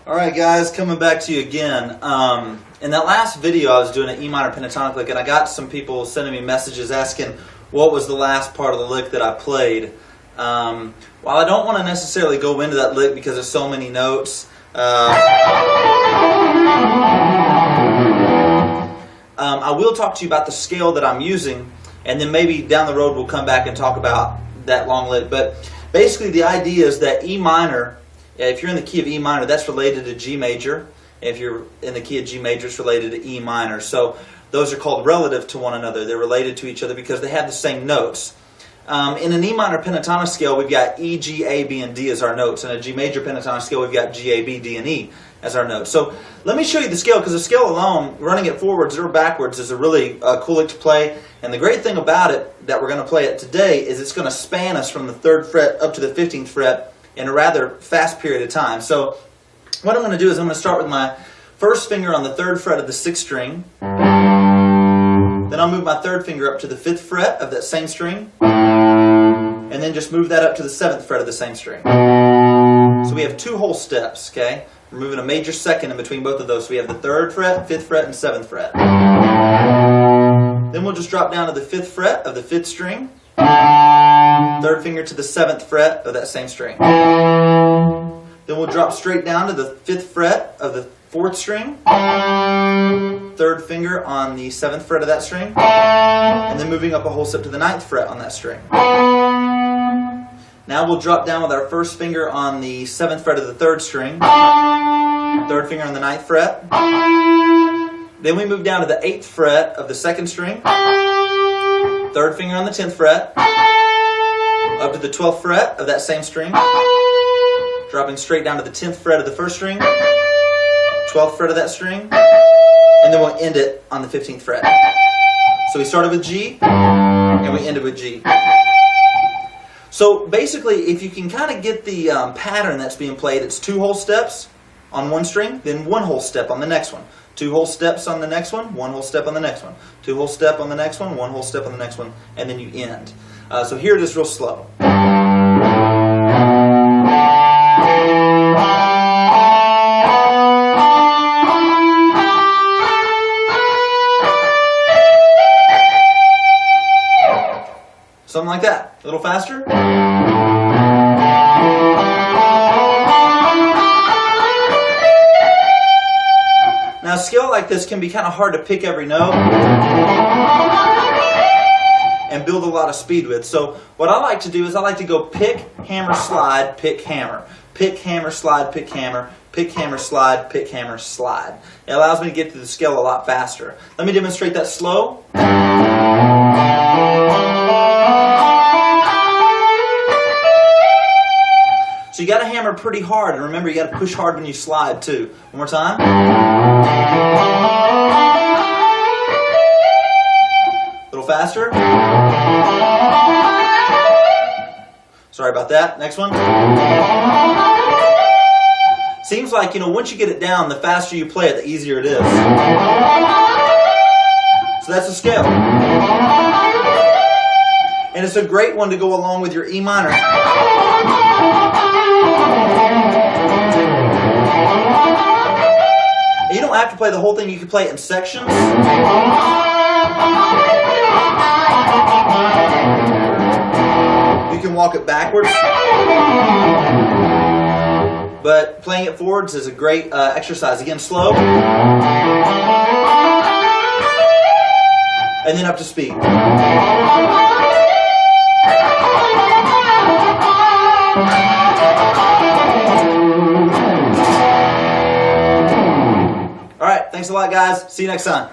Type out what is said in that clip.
Alright guys, coming back to you again. In that last video I was doing an E minor pentatonic lick, and I got some people sending me messages asking what was the last part of the lick that I played. While I don't want to necessarily go into that lick because there's so many notes, I will talk to you about the scale that I'm using, and then maybe down the road we'll come back and talk about that long lick. But basically the idea is that E minor, if you're in the key of E minor, that's related to G major. If you're in the key of G major, it's related to E minor. So those are called relative to one another. They're related to each other because they have the same notes. In an E minor pentatonic scale, we've got E, G, A, B, and D as our notes. In a G major pentatonic scale, we've got G, A, B, D, and E as our notes. So let me show you the scale, because the scale alone, running it forwards or backwards, is a really cool lick to play. And the great thing about it, that we're going to play it today, is it's going to span us from the 3rd fret up to the 15th fret in a rather fast period of time. So what I'm going to do is I'm going to start with my first finger on the 3rd fret of the 6th string. Then I'll move my 3rd finger up to the 5th fret of that same string. And then just move that up to the 7th fret of the same string. So we have 2 whole steps, okay? We're moving a major second in between both of those. So we have the 3rd fret, 5th fret, and 7th fret. Then we'll just drop down to the 5th fret of the 5th string. 3rd finger to the 7th fret of that same string. Then we'll drop straight down to the 5th fret of the 4th string. 3rd finger on the 7th fret of that string. And then moving up a whole step to the 9th fret on that string. Now we'll drop down with our first finger on the 7th fret of the 3rd string. 3rd finger on the 9th fret. Then we move down to the 8th fret of the 2nd string. 3rd finger on the 10th fret. Up to the 12th fret of that same string. Dropping straight down to the 10th fret of the 1st string. 12th fret of that string. And then we'll end it on the 15th fret. So we started with G, and we ended with G. So basically, if you can kind of get the pattern that's being played, it's 2 whole steps on one string, then 1 whole step on the next one. 2 whole steps on the next one, 1 whole step on the next one. 2 whole step on the next one, 1 whole step on the next one, and then you end. So here it is real slow. Something like that. A little faster. Now a scale like this can be kind of hard to pick every note and build a lot of speed with. So what I like to do is I like to go pick, hammer, slide, pick, hammer. Pick, hammer, slide, pick, hammer. Pick, hammer, slide, pick, hammer, slide. It allows me to get to the scale a lot faster. Let me demonstrate that slow. So you got to hammer pretty hard, and remember you got to push hard when you slide too. One more time. A little faster. Sorry about that. Next one. Seems like, once you get it down, the faster you play it, the easier it is. So that's the scale. And it's a great one to go along with your E minor. You don't have to play the whole thing, you can play it in sections. You can walk it backwards. But playing it forwards is a great exercise. Again, slow. And then up to speed. Alright, thanks a lot guys. See you next time.